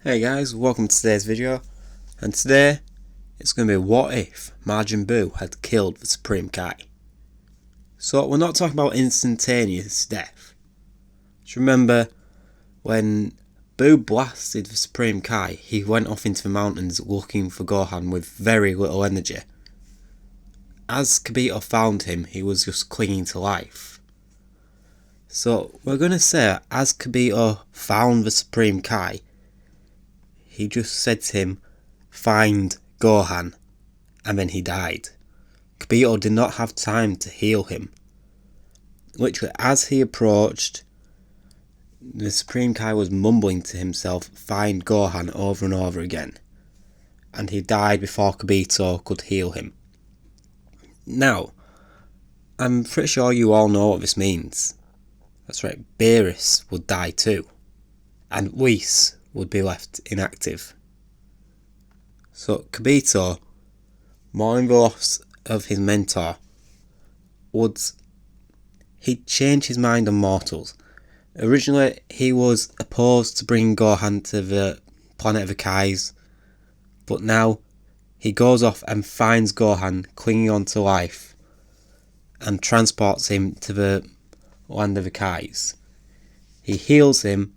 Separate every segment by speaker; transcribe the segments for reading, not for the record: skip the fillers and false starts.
Speaker 1: Hey guys, welcome to today's video, and today it's going to be what if Majin Buu had killed the Supreme Kai. So we're not talking about instantaneous death. Just remember when Buu blasted the Supreme Kai, he went off into the mountains looking for Gohan with very little energy. As Kibito found him, he was just clinging to life. So we're going to say as Kibito found the Supreme Kai, he just said to him, "Find Gohan," and then he died. Kibito did not have time to heal him. Literally, as he approached, the Supreme Kai was mumbling to himself, "Find Gohan," over and over again. And he died before Kibito could heal him. Now, I'm pretty sure you all know what this means. That's right, Beerus would die too. And Whis would be left inactive. So Kibito, mourning the loss of his mentor, he'd change his mind on mortals. Originally, he was opposed to bringing Gohan to the planet of the Kais, but now he goes off and finds Gohan clinging on to life and transports him to the land of the Kais. He heals him,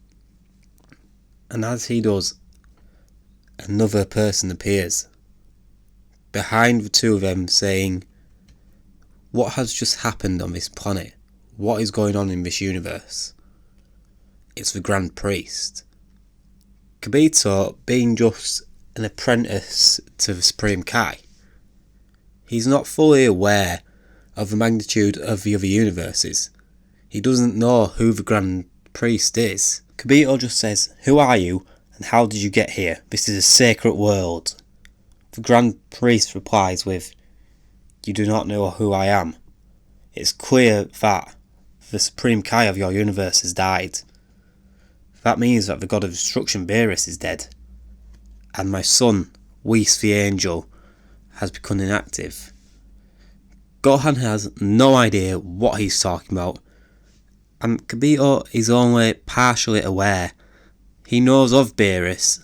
Speaker 1: and as he does, another person appears behind the two of them saying, "What has just happened on this planet? What is going on in this universe?" It's the Grand Priest. Kibito, being just an apprentice to the Supreme Kai, he's not fully aware of the magnitude of the other universes. He doesn't know who the Grand Priest is. Kibito just says, "Who are you and how did you get here? This is a sacred world." The Grand Priest replies with, "You do not know who I am. It's clear that the Supreme Kai of your universe has died. That means that the God of Destruction, Beerus, is dead. And my son, Whis the Angel, has become inactive." Gohan has no idea what he's talking about, and Kibito is only partially aware. He knows of Beerus,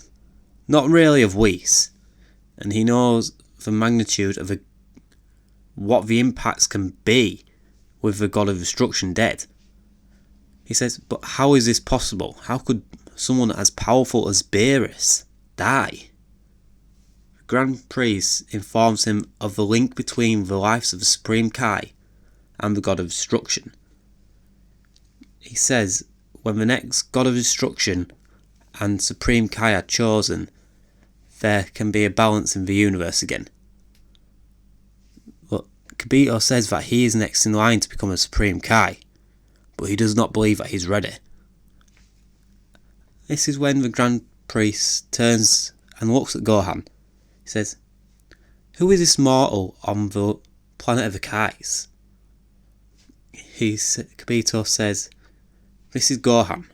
Speaker 1: not really of Whis, and he knows the magnitude of what the impacts can be with the God of Destruction dead. He says, "But how is this possible? How could someone as powerful as Beerus die?" The Grand Priest informs him of the link between the lives of the Supreme Kai and the God of Destruction. He says, when the next God of Destruction and Supreme Kai are chosen, there can be a balance in the universe again. But Kibito says that he is next in line to become a Supreme Kai, but he does not believe that he's ready. This is when the Grand Priest turns and looks at Gohan. He says, "Who is this mortal on the planet of the Kais?" Kibito says, "This is Gohan.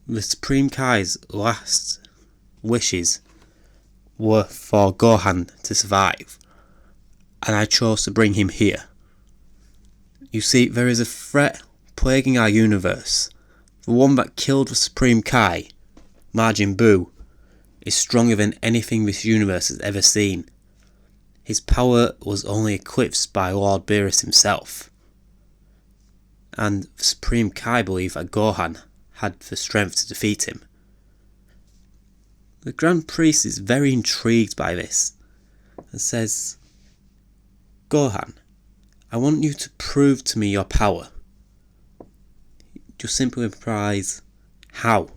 Speaker 1: The Supreme Kai's last wishes were for Gohan to survive, and I chose to bring him here. You see, there is a threat plaguing our universe. The one that killed the Supreme Kai, Majin Buu, is stronger than anything this universe has ever seen. His power was only eclipsed by Lord Beerus himself. And the Supreme Kai believe that Gohan had the strength to defeat him." The Grand Priest is very intrigued by this and says, "Gohan, I want you to prove to me your power." Just simply replies, "How?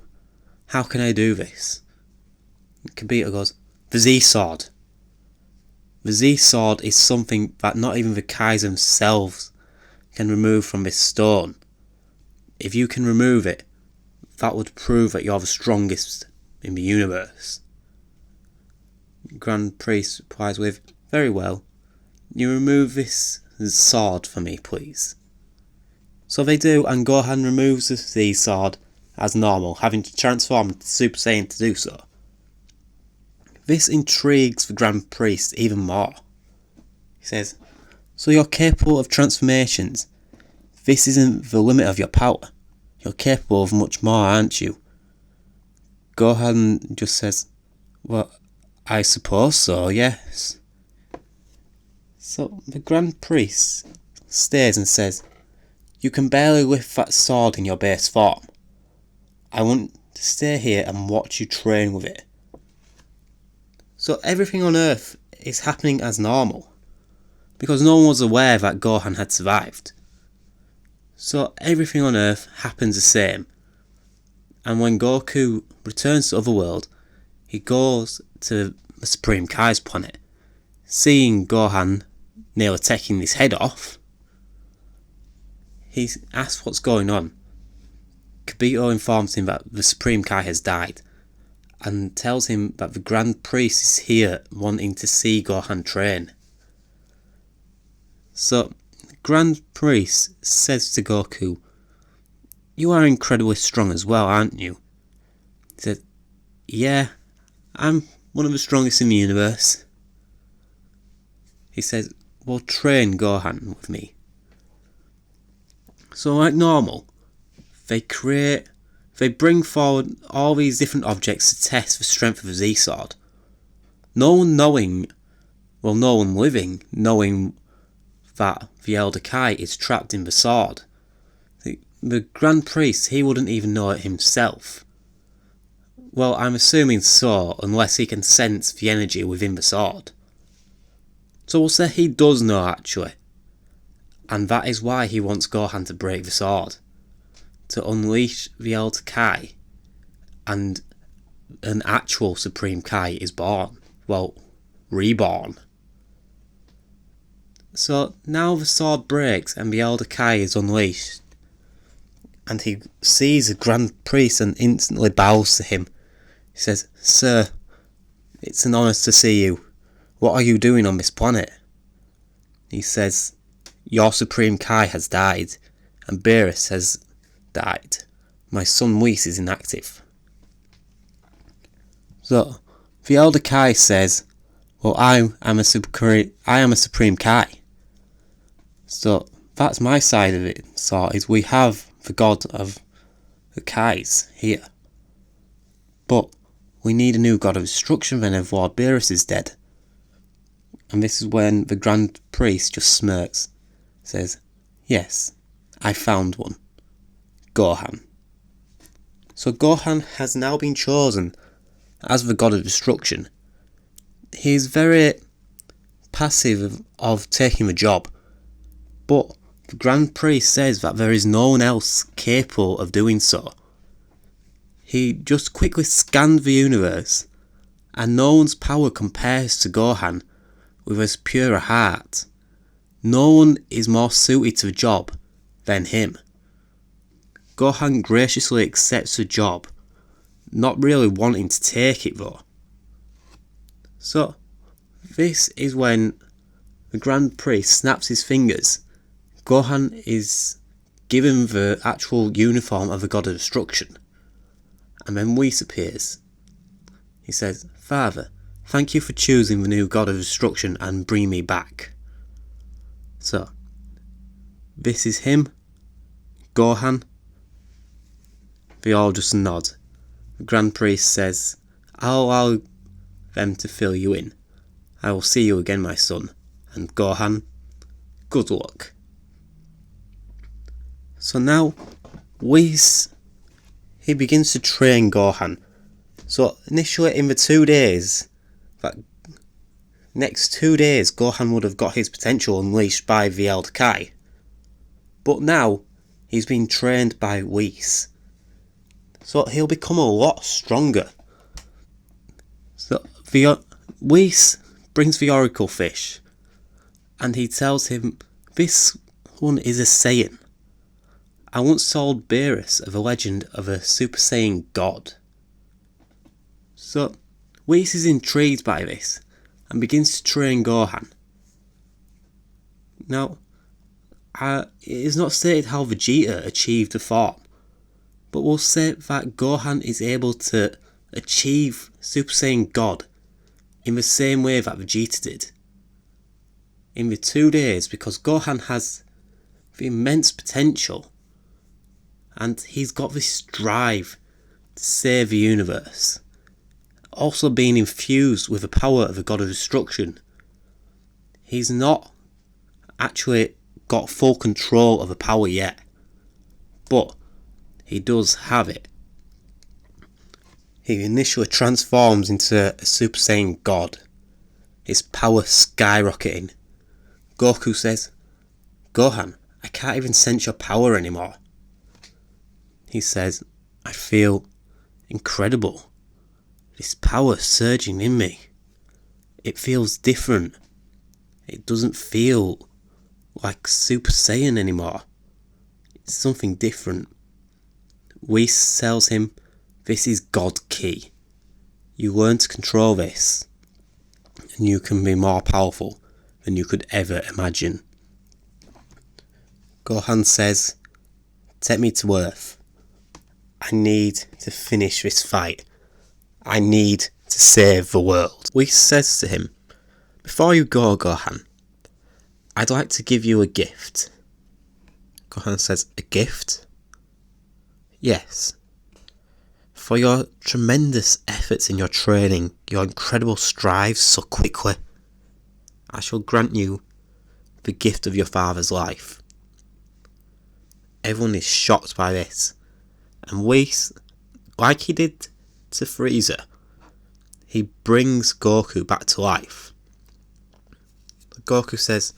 Speaker 1: How can I do this?" Kibito goes, "The Z-Sword. The Z-Sword is something that not even the Kais themselves can remove from this stone. If you can remove it, that would prove that you're the strongest in the universe." Grand Priest replies with, "Very well. You remove this sword for me, please." So they do, and Gohan removes the Z-Sword as normal, having to transform into Super Saiyan to do so. This intrigues the Grand Priest even more. He says, "So you're capable of transformations. This isn't the limit of your power. You're capable of much more, aren't you?" Gohan just says, well, I suppose so, yes. So the Grand Priest stays and says, you can barely lift that sword in your base form. I want to stay here and watch you train with it. So everything on Earth is happening as normal, because no one was aware that Gohan had survived. So everything on Earth happens the same. And when Goku returns to Otherworld, he goes to the Supreme Kai's planet. Seeing Gohan nearly taking his head off, he asks what's going on. Kibito informs him that the Supreme Kai has died, and tells him that the Grand Priest is here wanting to see Gohan train. So, the Grand Priest says to Goku, you are incredibly strong as well, aren't you? He said, yeah, I'm one of the strongest in the universe. He says, well, train Gohan with me. So like normal, they bring forward all these different objects to test the strength of the Z-Sword. No one living, knowing that the Elder Kai is trapped in the sword. The Grand Priest, he wouldn't even know it himself. Well, I'm assuming so, unless he can sense the energy within the sword. So we'll say he does know actually. And that is why he wants Gohan to break the sword. To unleash the Elder Kai. And an actual Supreme Kai is born. Well, reborn. So now the sword breaks and the Elder Kai is unleashed. And he sees the Grand Priest and instantly bows to him. He says, sir, it's an honour to see you. What are you doing on this planet? He says, your Supreme Kai has died, and Beerus has died. My son Whis is inactive. So, the Elder Kai says, well, I am a Supreme Kai. So, that's my side of it. So, is we have the god of the Kais here. But we need a new god of destruction then if Lord Beerus is dead. And this is when the Grand Priest just smirks. Says, yes, I found one. Gohan. So Gohan has now been chosen as the god of destruction. He is very passive of taking the job. But the Grand Priest says that there is no one else capable of doing so. He just quickly scanned the universe, and no one's power compares to Gohan with as pure a heart. No one is more suited to the job than him. Gohan graciously accepts the job, not really wanting to take it though. So, this is when the Grand Priest snaps his fingers. Gohan is given the actual uniform of the God of Destruction. And then Whis appears. He says, Father, thank you for choosing the new God of Destruction and bringing me back. So, this is him, Gohan. They all just nod. The Grand Priest says, I'll allow them to fill you in. I will see you again, my son. And Gohan, good luck. So now, Whis, he begins to train Gohan. So initially in the 2 days, next 2 days, Gohan would have got his potential unleashed by the Elder Kai. But now, he's been trained by Whis. So he'll become a lot stronger. So Whis brings the Oracle Fish, and he tells him, this one is a Saiyan. I once told Beerus of a legend of a Super Saiyan god. So, Whis is intrigued by this, and begins to train Gohan. Now, it is not stated how Vegeta achieved the form, but we'll say that Gohan is able to achieve Super Saiyan God in the same way that Vegeta did. In the 2 days, because Gohan has the immense potential, and he's got this drive save the universe, also being infused with the power of the god of destruction. He's not actually got full control of the power yet, but he does have it. He initially transforms into a Super Saiyan God, his power skyrocketing. Goku says, "Gohan, I can't even sense your power anymore." He says, "I feel incredible. This power surging in me. It feels different. It doesn't feel like Super Saiyan anymore. It's something different." Whis tells him, "This is God Ki. You learn to control this, and you can be more powerful than you could ever imagine." Gohan says, "Take me to Earth. I need to finish this fight. I need to save the world." Whis says to him, "Before you go, Gohan, I'd like to give you a gift." Gohan says, "A gift?" "Yes. For your tremendous efforts in your training, your incredible strives so quickly, I shall grant you the gift of your father's life." Everyone is shocked by this, and Whis, like he did to Frieza, he brings Goku back to life. Goku says,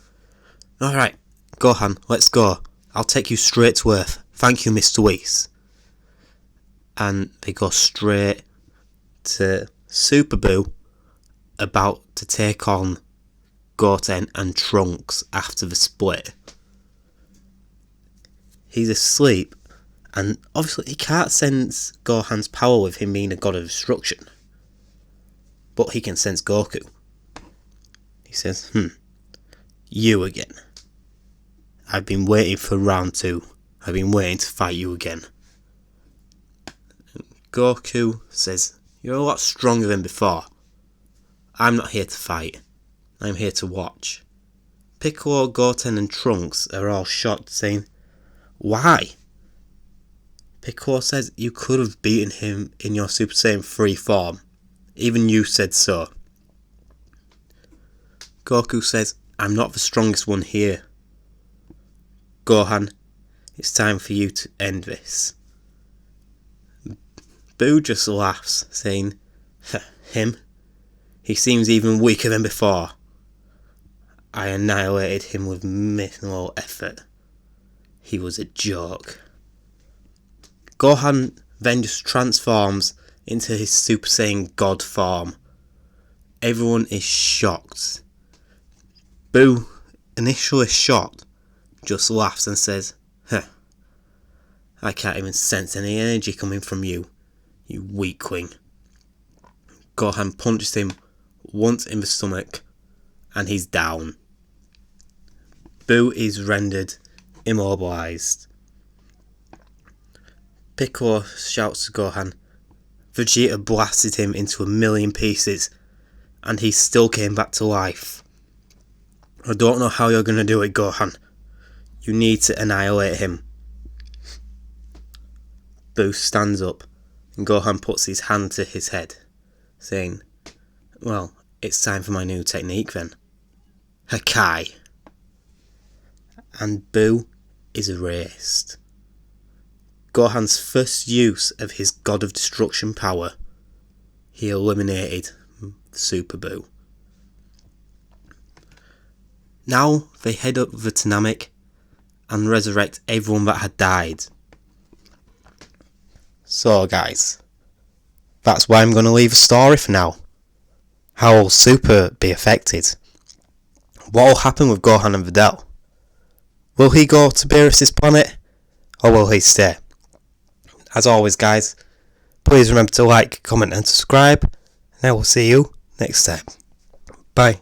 Speaker 1: "Alright, Gohan, let's go. I'll take you straight to Earth. Thank you, Mr. Whis." And they go straight to Super Buu, about to take on Goten and Trunks after the split. He's asleep, and obviously he can't sense Gohan's power with him being a god of destruction. But he can sense Goku. He says, "You again. I've been waiting for round 2. I've been waiting to fight you again." And Goku says, "You're a lot stronger than before. I'm not here to fight. I'm here to watch." Piccolo, Goten and Trunks are all shocked, saying, "Why?" Piccolo says, "You could have beaten him in your Super Saiyan 3 form. Even you said so." Goku says, "I'm not the strongest one here. Gohan, it's time for you to end this." Buu just laughs, saying, "Him? He seems even weaker than before. I annihilated him with minimal effort. He was a joke." Gohan then just transforms into his Super Saiyan God form. Everyone is shocked. Buu, initially shocked, just laughs and says, "I can't even sense any energy coming from you, you weakling." Gohan punches him once in the stomach, and he's down. Buu is rendered immobilized. Piccolo shouts to Gohan, "Vegeta blasted him into 1,000,000 pieces, and he still came back to life. I don't know how you're going to do it, Gohan. You need to annihilate him." Buu stands up, and Gohan puts his hand to his head, saying, "Well, it's time for my new technique then. Hakai." And Buu is erased. Gohan's first use of his God of Destruction power, he eliminated Super Buu. Now they head up the Namek and resurrect everyone that had died. So guys, that's why I'm going to leave the story for now. How will Super be affected? What will happen with Gohan and Videl? Will he go to Beerus' planet, or will he stay? As always guys, please remember to like, comment and subscribe, and I will see you next time. Bye.